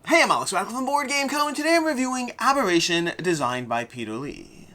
Hey, I'm Alex Radical from Board Game Co, and today I'm reviewing Aberration, designed by Peter Lee.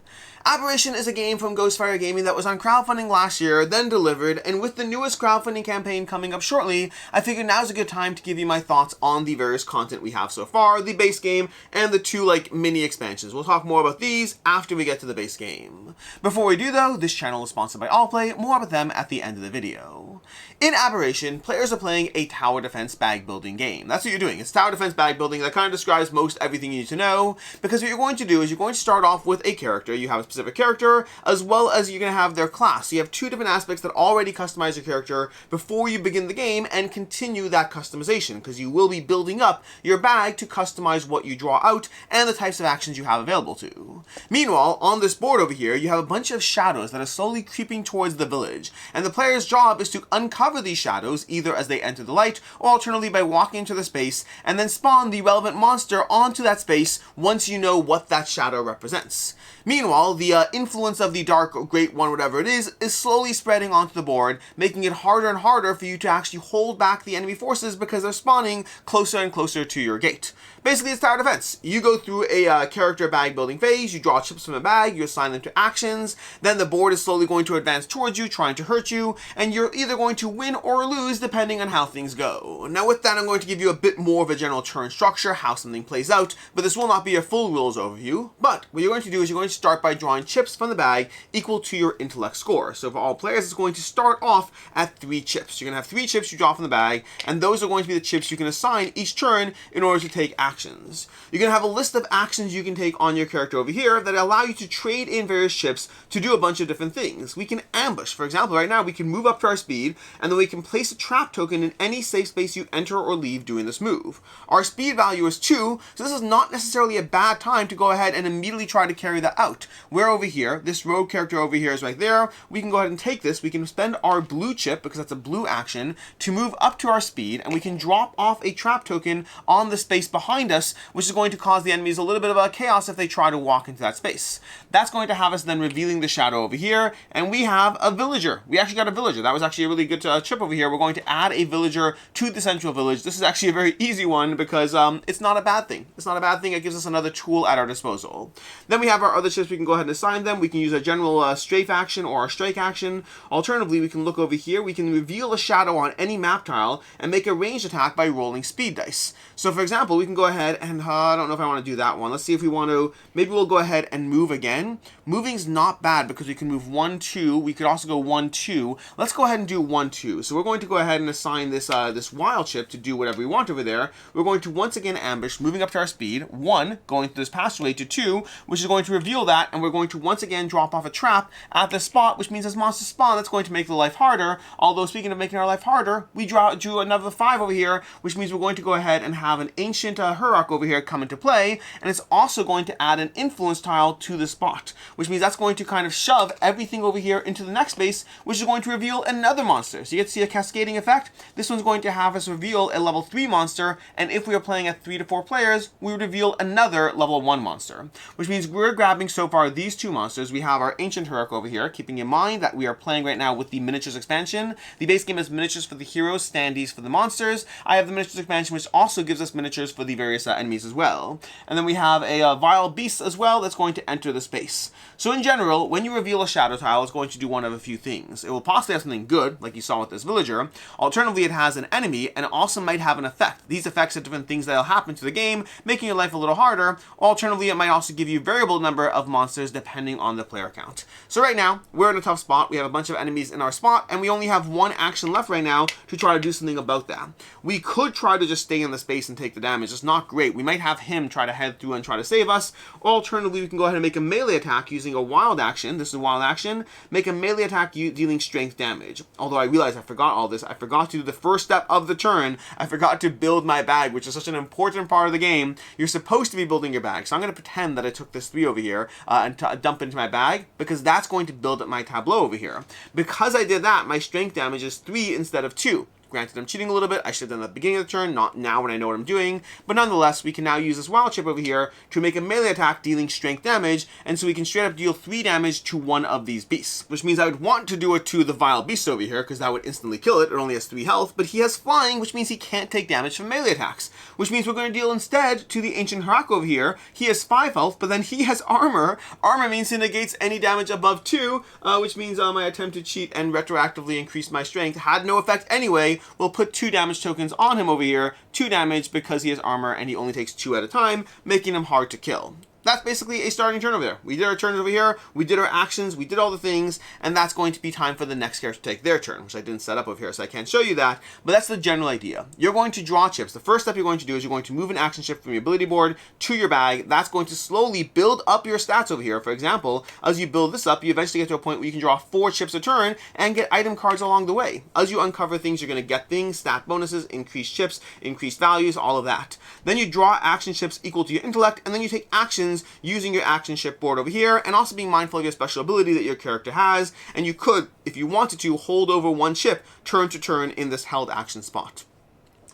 Aberration is a game from Ghostfire Gaming that was on crowdfunding last year, then delivered, and with the newest crowdfunding campaign coming up shortly, I figured now's a good time to give you my thoughts on the various content we have so far, the base game, and the two, mini expansions. We'll talk more about these after we get to the base game. Before we do though, this channel is sponsored by Allplay, more about them at the end of the video. In Aberration, players are playing a tower defense bag building game. That's what you're doing. It's tower defense bag building. That kind of describes most everything you need to know, because what you're going to do is you're going to start off with a character. You have a specific character, as well as you're going to have their class. So you have two different aspects that already customize your character before you begin the game and continue that customization, because you will be building up your bag to customize what you draw out and the types of actions you have available to. Meanwhile, on this board over here, you have a bunch of shadows that are slowly creeping towards the village, and the player's job is to uncover these shadows either as they enter the light or alternatively by walking into the space and then spawn the relevant monster onto that space once you know what that shadow represents. Meanwhile, the influence of the dark great one, whatever it is slowly spreading onto the board, making it harder and harder for you to actually hold back the enemy forces because they're spawning closer and closer to your gate. Basically, it's tower defense. You go through a character bag building phase, you draw chips from a bag, you assign them to actions, then the board is slowly going to advance towards you, trying to hurt you, and you're either going to win or lose depending on how things go. Now with that, I'm going to give you a bit more of a general turn structure, how something plays out, but this will not be a full rules overview. But what you're going to do is you're going to start by drawing chips from the bag equal to your intellect score. So for all players, it's going to start off at 3 chips. You're going to have 3 chips you draw from the bag, and those are going to be the chips you can assign each turn in order to take actions. You're going to have a list of actions you can take on your character over here that allow you to trade in various chips to do a bunch of different things. We can ambush. For example, right now we can move up to our speed, and then we can place a trap token in any safe space you enter or leave doing this move. Our speed value is 2, so this is not necessarily a bad time to go ahead and immediately try to carry that out. We're over here, this rogue character over here is right there, we can go ahead and take this, we can spend our blue chip, because that's a blue action, to move up to our speed, and we can drop off a trap token on the space behind us, which is going to cause the enemies a little bit of a chaos if they try to walk into that space. That's going to have us then revealing the shadow over here, and we have a villager. We actually got a villager. That was actually a really good chip over here. We're going to add a villager to the central village. This is actually a very easy one because it's not a bad thing. It's not a bad thing. It gives us another tool at our disposal. Then we have our other chips. We can go ahead and assign them. We can use a general strafe action or a strike action. Alternatively, we can look over here. We can reveal a shadow on any map tile and make a ranged attack by rolling speed dice. So for example, we can go ahead and I don't know if I want to do that one. Let's see if we want to, maybe we'll go ahead and move again. Moving's not bad because we can move 1, 2. We could also go 1, 2. Let's go ahead and do 1, 2. So we're going to go ahead and assign this this wild chip to do whatever we want over there. We're going to once again ambush, moving up to our speed. 1, going through this passageway to 2, which is going to reveal that, and we're going to once again drop off a trap at this spot, which means as monsters spawn, that's going to make the life harder. Although speaking of making our life harder, we drew another 5 over here, which means we're going to go ahead and have an ancient harrowing over here come into play, and it's also going to add an influence tile to the spot, which means that's going to kind of shove everything over here into the next space, which is going to reveal another monster. So you get to see a cascading effect. This one's going to have us reveal a level 3 monster, and if we are playing at 3 to 4 players, we would reveal another level 1 monster, which means we're grabbing so far these 2 monsters. We have our ancient harrowing over here, keeping in mind that we are playing right now with the miniatures expansion. The base game has miniatures for the heroes, standees for the monsters. I have the miniatures expansion, which also gives us miniatures for the various enemies as well. And then we have a vile beast as well that's going to enter the space. So in general, when you reveal a shadow tile, it's going to do one of a few things. It will possibly have something good, like you saw with this villager. Alternatively, it has an enemy, and it also might have an effect. These effects are different things that will happen to the game, making your life a little harder. Alternatively, it might also give you a variable number of monsters depending on the player count. So right now, we're in a tough spot. We have a bunch of enemies in our spot, and we only have 1 action left right now to try to do something about that. We could try to just stay in the space and take the damage. It's not great. We might have him try to head through and try to save us. Or alternatively, we can go ahead and make a melee attack using a wild action. This is a wild action. Make a melee attack dealing strength damage. Although I realized I forgot all this. I forgot to do the first step of the turn. I forgot to build my bag, which is such an important part of the game. You're supposed to be building your bag. So I'm going to pretend that I took this 3 over here and dump into my bag, because that's going to build up my tableau over here. Because I did that, my strength damage is 3 instead of 2. Granted, I'm cheating a little bit. I should have done that at the beginning of the turn, not now when I know what I'm doing. But nonetheless, we can now use this wild chip over here to make a melee attack dealing strength damage, and so we can straight up deal 3 damage to one of these beasts, which means I would want to do it to the vile beast over here, because that would instantly kill it. It only has 3 health, but he has flying, which means he can't take damage from melee attacks, which means we're going to deal instead to the ancient Harak over here. He has 5 health, but then he has armor. Armor means he negates any damage above 2, which means my attempt to cheat and retroactively increase my strength had no effect anyway. We'll put 2 damage tokens on him over here, 2 damage because he has armor and he only takes 2 at a time, making him hard to kill. That's basically a starting turn over there. We did our turns over here, we did our actions, we did all the things, and that's going to be time for the next character to take their turn, which I didn't set up over here, so I can't show you that, but that's the general idea. You're going to draw chips. The first step you're going to do is you're going to move an action chip from your ability board to your bag. That's going to slowly build up your stats over here. For example, as you build this up, you eventually get to a point where you can draw 4 chips a turn and get item cards along the way. As you uncover things, you're going to get things, stat bonuses, increased chips, increased values, all of that. Then you draw action chips equal to your intellect, and then you take actions using your action chip board over here, and also being mindful of your special ability that your character has, and you could, if you wanted to, hold over 1 chip turn to turn in this held action spot.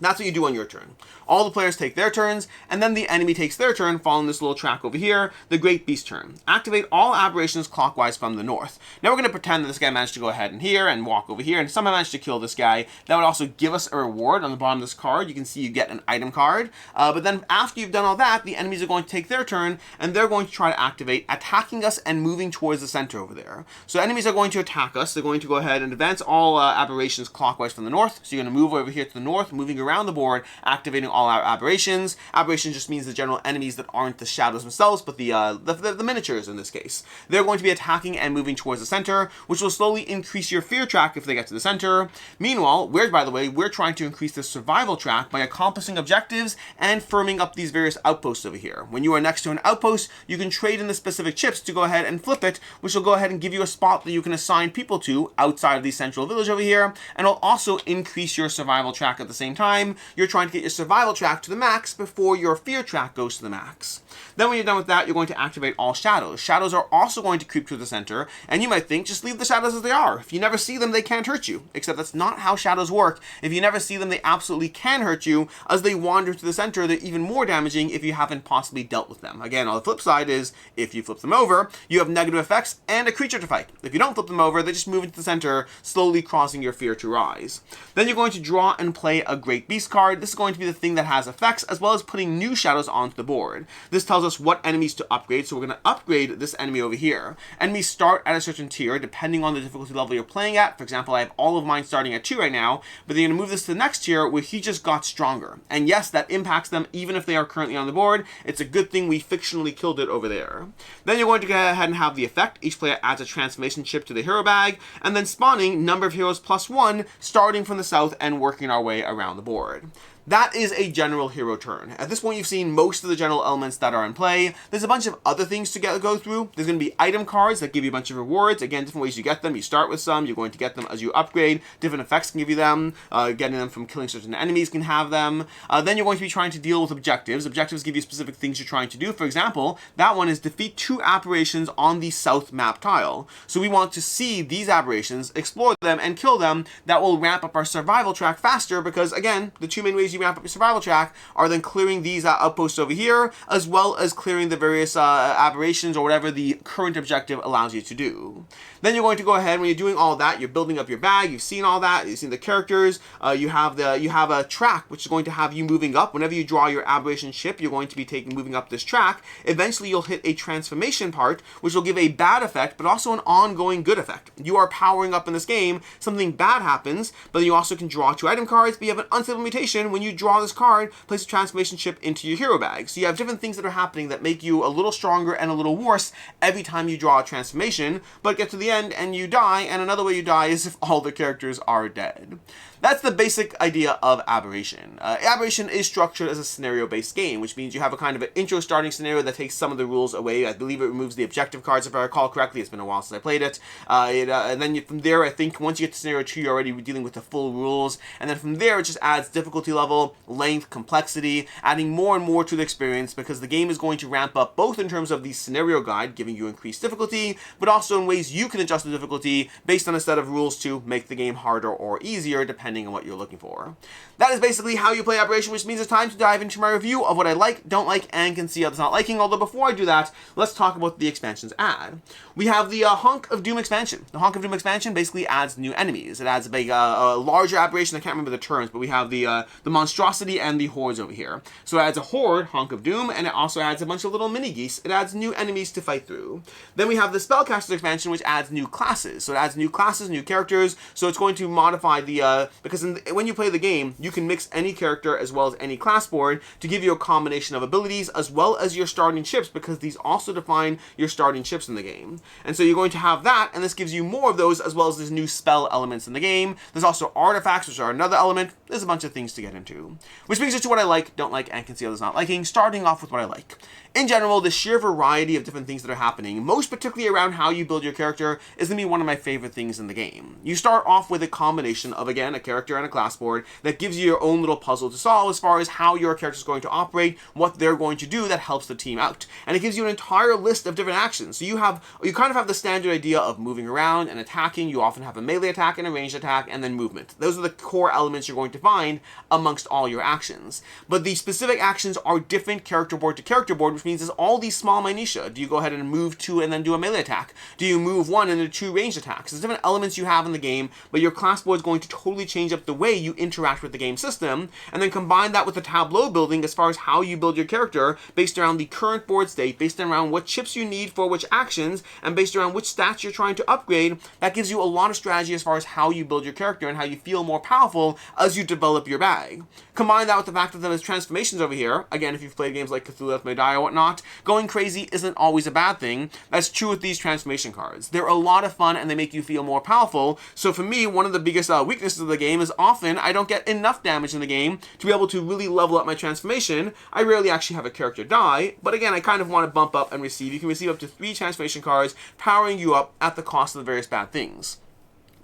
That's what you do on your turn. All the players take their turns, and then the enemy takes their turn, following this little track over here, the Great Beast turn. Activate all aberrations clockwise from the north. Now we're going to pretend that this guy managed to go ahead and here and walk over here, and somehow managed to kill this guy. That would also give us a reward on the bottom of this card. You can see you get an item card. But then after you've done all that, the enemies are going to take their turn, and they're going to try to activate, attacking us and moving towards the center over there. So enemies are going to attack us. They're going to go ahead and advance all aberrations clockwise from the north. So you're going to move over here to the north, moving around the board, activating all our aberrations. Aberration just means the general enemies that aren't the shadows themselves, but the miniatures in this case. They're going to be attacking and moving towards the center, which will slowly increase your fear track if they get to the center. Meanwhile, by the way, we're trying to increase the survival track by accomplishing objectives and firming up these various outposts over here. When you are next to an outpost, you can trade in the specific chips to go ahead and flip it, which will go ahead and give you a spot that you can assign people to outside of the central village over here, and it'll also increase your survival track at the same time. You're trying to get your survival track to the max before your fear track goes to the max. Then when you're done with that, you're going to activate all shadows. Shadows are also going to creep to the center, and you might think, just leave the shadows as they are. If you never see them, they can't hurt you. Except that's not how shadows work. If you never see them, they absolutely can hurt you. As they wander to the center, they're even more damaging if you haven't possibly dealt with them. Again, on the flip side is, if you flip them over, you have negative effects and a creature to fight. If you don't flip them over, they just move into the center, slowly causing your fear to rise. Then you're going to draw and play a Great Beast card. This is going to be the thing that has effects, as well as putting new shadows onto the board. This tells us what enemies to upgrade, so we're going to upgrade this enemy over here. Enemies start at a certain tier, depending on the difficulty level you're playing at. For example, I have all of mine starting at 2 right now, but then you're going to move this to the next tier, where he just got stronger. And yes, that impacts them, even if they are currently on the board. It's a good thing we fictionally killed it over there. Then you're going to go ahead and have the effect. Each player adds a transformation chip to the hero bag, and then spawning number of heroes +1, starting from the south and working our way around the board. That is a general hero turn. At this point, you've seen most of the general elements that are in play. There's a bunch of other things to go through. There's going to be item cards that give you a bunch of rewards. Again, different ways you get them. You start with some. You're going to get them as you upgrade. Different effects can give you them. Getting them from killing certain enemies can have them. Then you're going to be trying to deal with objectives. Objectives give you specific things you're trying to do. For example, that one is defeat 2 aberrations on the south map tile. So we want to see these aberrations, explore them, and kill them. That will ramp up our survival track faster because, again, the 2 main ways you ramp up your survival track are then clearing these outposts over here, as well as clearing the various aberrations or whatever the current objective allows you to do. Then you're going to go ahead, when you're doing all that, you're building up your bag, you've seen all that, you've seen the characters, you have a track which is going to have you moving up. Whenever you draw your aberration ship, you're going to be moving up this track. Eventually you'll hit a transformation part, which will give a bad effect, but also an ongoing good effect. You are powering up in this game, something bad happens, but then you also can draw 2 item cards, but you have an unstable mutation. When you draw this card, place a transformation chip into your hero bag. So you have different things that are happening that make you a little stronger and a little worse every time you draw a transformation, but get to the end and you die, and another way you die is if all the characters are dead. That's the basic idea of Aberration. Aberration is structured as a scenario-based game, which means you have a kind of an intro starting scenario that takes some of the rules away. I believe it removes the objective cards, if I recall correctly. It's been a while since I played it. And then from there, I think once you get to scenario 2, you're already dealing with the full rules. And then from there, it just adds difficulty level level, length, complexity, adding more and more to the experience because the game is going to ramp up both in terms of the scenario guide, giving you increased difficulty, but also in ways you can adjust the difficulty based on a set of rules to make the game harder or easier depending on what you're looking for. That is basically how you play Aberration, which means it's time to dive into my review of what I like, don't like, and can see others not liking. Although before I do that, let's talk about the expansions add. We have the Honk of Doom expansion. The Honk of Doom expansion basically adds new enemies. It adds a big, larger aberration. I can't remember the terms, but we have the monstrosity and the hordes over here. So it adds a horde, Honk of Doom, and it also adds a bunch of little mini geese. It adds new enemies to fight through. Then we have the Spellcasters expansion, which adds new classes. So it adds new classes, new characters. So it's going to modify the because when you play the game, you can mix any character as well as any class board to give you a combination of abilities as well as your starting ships, because these also define your starting ships in the game. And so you're going to have that, and this gives you more of those as well as these new spell elements in the game. There's also artifacts, which are another element. There's a bunch of things to get into. Which brings us to what I like, don't like, and can see others not liking, starting off with what I like. In general, the sheer variety of different things that are happening, most particularly around how you build your character, is going to be one of my favorite things in the game. You start off with a combination of, again, a character and a class board that gives you your own little puzzle to solve as far as how your character is going to operate, what they're going to do that helps the team out. And it gives you an entire list of different actions. So you kind of have the standard idea of moving around and attacking. You often have a melee attack and a ranged attack and then movement. Those are the core elements you're going to find amongst all your actions. But the specific actions are different character board to character board, which means there's all these small minutiae. Do you go ahead and move 2 and then do a melee attack? Do you move 1 and do 2 ranged attacks? There's different elements you have in the game, but your class board is going to totally change up the way you interact with the game system, and then combine that with the tableau building as far as how you build your character based around the current board state, based around what chips you need for which actions, and based around which stats you're trying to upgrade. That gives you a lot of strategy as far as how you build your character and how you feel more powerful as you develop your bag. Combine that with the fact that there's transformations over here. Again, if you've played games like Cthulhu Death May Die or whatnot, going crazy isn't always a bad thing. That's true with these transformation cards. They're a lot of fun and they make you feel more powerful. So for me, one of the biggest weaknesses of the game is often I don't get enough damage in the game to be able to really level up my transformation. I rarely actually have a character die, but again, I kind of want to bump up and receive. You can receive up to 3 transformation cards, powering you up at the cost of the various bad things.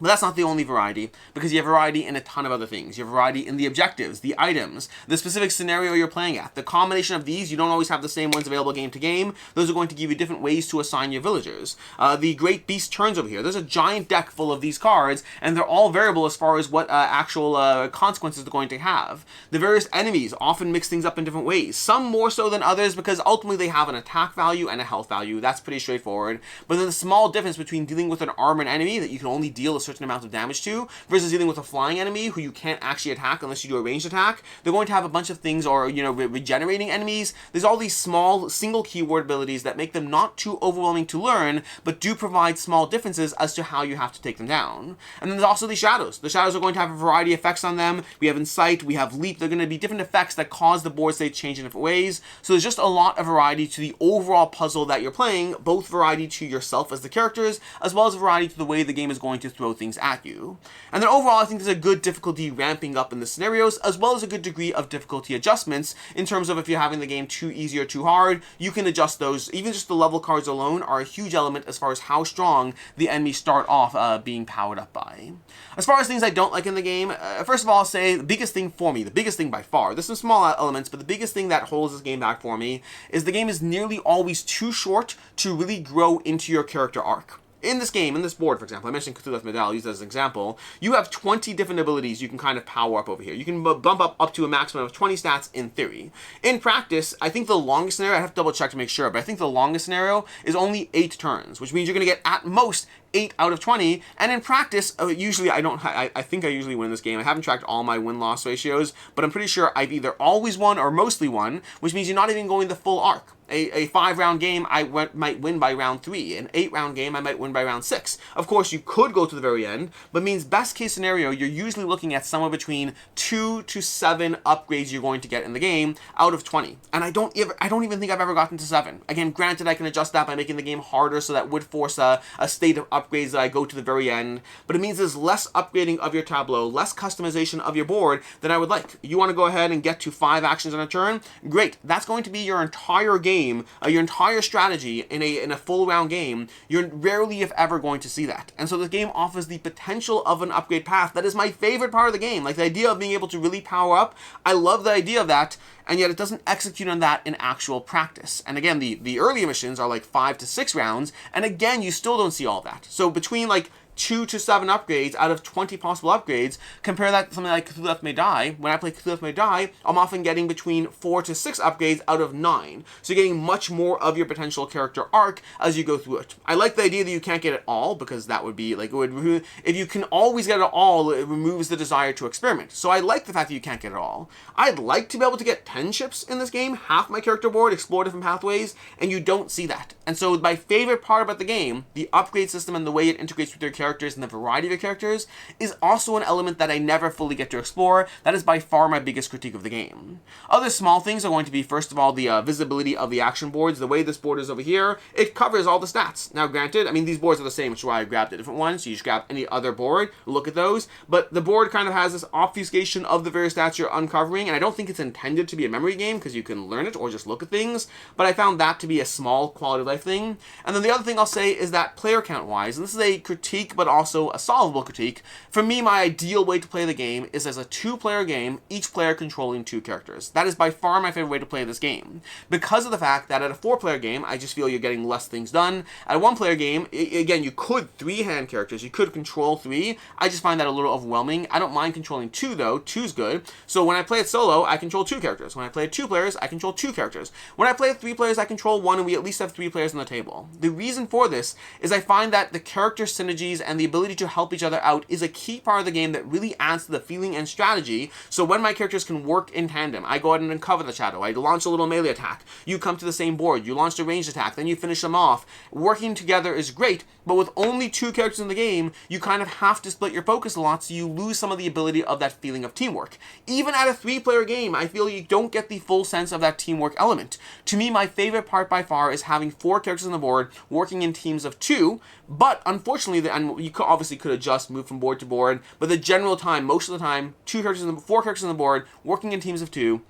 But that's not the only variety, because you have variety in a ton of other things. You have variety in the objectives, the items, the specific scenario you're playing at. The combination of these, you don't always have the same ones available game to game. Those are going to give you different ways to assign your villagers. The Great Beast turns over here. There's a giant deck full of these cards, and they're all variable as far as what actual consequences they're going to have. The various enemies often mix things up in different ways. Some more so than others, because ultimately they have an attack value and a health value. That's pretty straightforward. But then the small difference between dealing with an armored enemy that you can only deal a certain amount of damage to versus dealing with a flying enemy who you can't actually attack unless you do a ranged attack. They're going to have a bunch of things, or regenerating enemies. There's all these small single keyword abilities that make them not too overwhelming to learn, but do provide small differences as to how you have to take them down. And then there's also the shadows. The shadows are going to have a variety of effects on them. We have Insight, we have Leap. They're going to be different effects that cause the board state to change in different ways. So there's just a lot of variety to the overall puzzle that you're playing, both variety to yourself as the characters, as well as variety to the way the game is going to throw things at you. And then overall, I think there's a good difficulty ramping up in the scenarios, as well as a good degree of difficulty adjustments in terms of if you're having the game too easy or too hard, you can adjust those. Even just the level cards alone are a huge element as far as how strong the enemies start off being powered up by. As far as things I don't like in the game, first of all, I'll say the biggest thing for me, the biggest thing by far, there's some small elements, but the biggest thing that holds this game back for me is the game is nearly always too short to really grow into your character arc. In this game, in this board, for example, I mentioned Cthulhu Death May Die, I'll use that as an example, you have 20 different abilities you can kind of power up over here. You can bump up to a maximum of 20 stats in theory. In practice, I think the longest scenario, I have to double check to make sure, but I think the longest scenario is only 8 turns, which means you're going to get at most 8 out of 20, and in practice, usually I think I usually win this game. I haven't tracked all my win-loss ratios, but I'm pretty sure I've either always won or mostly won, which means you're not even going the full arc. A 5-round game, I might win by round 3. An 8-round game, I might win by round 6. Of course, you could go to the very end, but means best case scenario, you're usually looking at somewhere between 2 to 7 upgrades you're going to get in the game out of 20. And I don't even think I've ever gotten to 7. Again, granted, I can adjust that by making the game harder, so that would force a state of upgrades that I go to the very end. But it means there's less upgrading of your tableau, less customization of your board than I would like. You want to go ahead and get to 5 actions on a turn? Great. That's going to be your entire game game, your entire strategy in a full round game, you're rarely if ever going to see that. And so the game offers the potential of an upgrade path. That is my favorite part of the game. Like the idea of being able to really power up, I love the idea of that, and yet it doesn't execute on that in actual practice. And again, the earlier missions are like 5 to 6 rounds, and again, you still don't see all that. So between like 2 to 7 upgrades out of 20 possible upgrades, compare that to something like Cthulhu Left May Die. When I play Cthulhu Left May Die, I'm often getting between 4 to 6 upgrades out of 9. So you're getting much more of your potential character arc as you go through it. I like the idea that you can't get it all, because that would be like, if you can always get it all, it removes the desire to experiment. So I like the fact that you can't get it all. I'd like to be able to get 10 chips in this game, half my character board, explore different pathways, and you don't see that. And so my favorite part about the game, the upgrade system and the way it integrates with your characters and the variety of your characters, is also an element that I never fully get to explore. That is by far my biggest critique of the game. Other small things are going to be, first of all, the visibility of the action boards. The way this board is over here, it covers all the stats. Now granted, I mean, these boards are the same, which is why I grabbed a different one, so you just grab any other board, look at those, but the board kind of has this obfuscation of the various stats you're uncovering, and I don't think it's intended to be a memory game, because you can learn it or just look at things, but I found that to be a small quality of life thing. And then the other thing I'll say is that player count wise, and this is a critique, but also a solvable critique, for me, my ideal way to play the game is as a 2-player game, each player controlling 2 characters. That is by far my favorite way to play this game, because of the fact that at a 4-player game, I just feel you're getting less things done. At a 1-player game, again, you could 3-hand characters, you could control 3. I just find that a little overwhelming. I don't mind controlling 2 though. 2's good. So when I play it solo, I control 2 characters. When I play it 2 players, I control 2 characters. When I play it 3 players, I control 1, and we at least have 3 players on the table. The reason for this is I find that the character synergies and the ability to help each other out is a key part of the game that really adds to the feeling and strategy. So when my characters can work in tandem, I go out and uncover the shadow, I launch a little melee attack, you come to the same board, you launch a ranged attack, then you finish them off. Working together is great, but with only 2 characters in the game, you kind of have to split your focus a lot, so you lose some of the ability of that feeling of teamwork. Even at a 3-player game, I feel you don't get the full sense of that teamwork element. To me, my favorite part by far is having 4 characters on the board working in teams of 2, but unfortunately, and you obviously could adjust, move from board to board, but the general time, most of the time, 4 characters on the board working in teams of 2.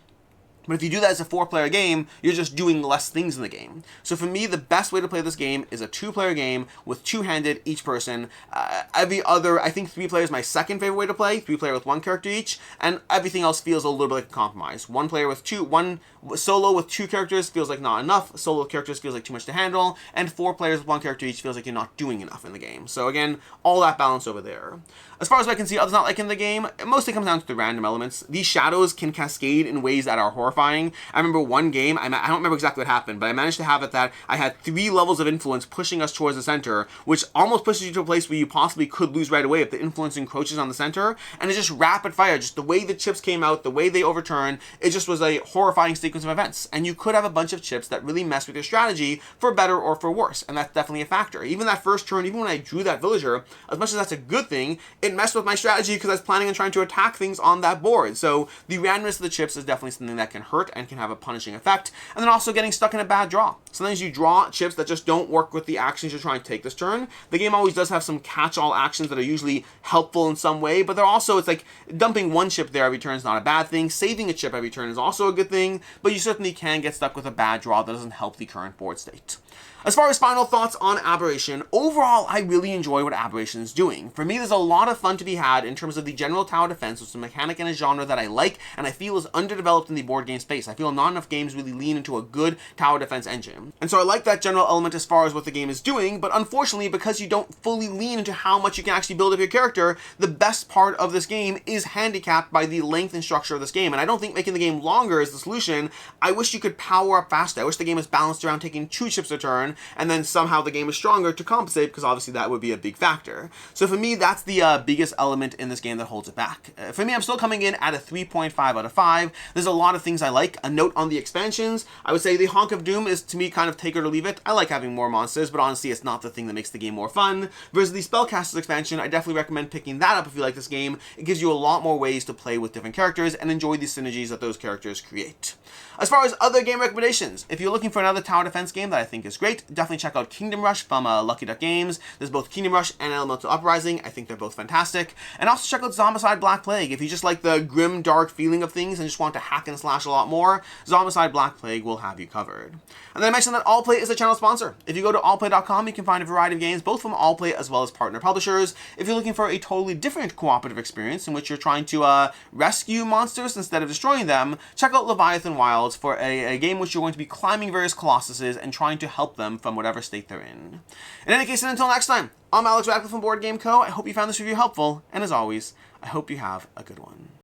But if you do that as a 4-player game, you're just doing less things in the game. So for me, the best way to play this game is a 2-player game with 2-handed each person. Every other, I think 3 players is my second favorite way to play. 3-player with 1 character each, and everything else feels a little bit like a compromise. 1 player with 2, 1 solo with 2 characters feels like not enough. Solo characters feels like too much to handle, and 4 players with 1 character each feels like you're not doing enough in the game. So again, all that balance over there. As far as I can see, others not like in the game, it mostly comes down to the random elements. These shadows can cascade in ways that are horrifying. I remember one game, I don't remember exactly what happened, but I managed to have it that I had 3 levels of influence pushing us towards the center, which almost pushes you to a place where you possibly could lose right away if the influence encroaches on the center. And it's just rapid fire, just the way the chips came out, the way they overturned, it just was a horrifying sequence of events. And you could have a bunch of chips that really mess with your strategy for better or for worse, and that's definitely a factor. Even that first turn, even when I drew that villager, as much as that's a good thing, it messed with my strategy because I was planning on trying to attack things on that board. So the randomness of the chips is definitely something that can hurt and can have a punishing effect. And then also getting stuck in a bad draw. Sometimes you draw chips that just don't work with the actions you're trying to take this turn. The game always does have some catch-all actions that are usually helpful in some way, but they're also, it's like dumping 1 chip there every turn is not a bad thing. Saving a chip every turn is also a good thing, but you certainly can get stuck with a bad draw that doesn't help the current board state. As far as final thoughts on Aberration, overall, I really enjoy what Aberration is doing. For me, there's a lot of fun to be had in terms of the general tower defense, which is a mechanic and a genre that I like, and I feel is underdeveloped in the board game space. I feel not enough games really lean into a good tower defense engine. And so I like that general element as far as what the game is doing, but unfortunately, because you don't fully lean into how much you can actually build up your character, the best part of this game is handicapped by the length and structure of this game. And I don't think making the game longer is the solution. I wish you could power up faster. I wish the game was balanced around taking 2 chips a turn, and then somehow the game is stronger to compensate, because obviously that would be a big factor. So for me, that's the biggest element in this game that holds it back. For me, I'm still coming in at a 3.5 out of 5. There's a lot of things I like. A note on the expansions, I would say the Honk of Doom is, to me, kind of take it or leave it. I like having more monsters, but honestly, it's not the thing that makes the game more fun. Versus the Spellcasters expansion, I definitely recommend picking that up if you like this game. It gives you a lot more ways to play with different characters and enjoy the synergies that those characters create. As far as other game recommendations, if you're looking for another tower defense game that I think is great, definitely check out Kingdom Rush from Lucky Duck Games. There's both Kingdom Rush and Elemental Uprising. I think they're both fantastic. And also check out Zombicide Black Plague if you just like the grim, dark feeling of things and just want to hack and slash a lot more, Zombicide Black Plague will have you covered. And then I mentioned that Allplay is a channel sponsor. If you go to allplay.com, you can find a variety of games, both from Allplay as well as partner publishers. If you're looking for a totally different cooperative experience in which you're trying to rescue monsters instead of destroying them, check out Leviathan Wilds for a game in which you're going to be climbing various colossuses and trying to help them from whatever state they're in. In any case, and until next time, I'm Alex Radcliffe from Board Game Co. I hope you found this review helpful, and as always, I hope you have a good one.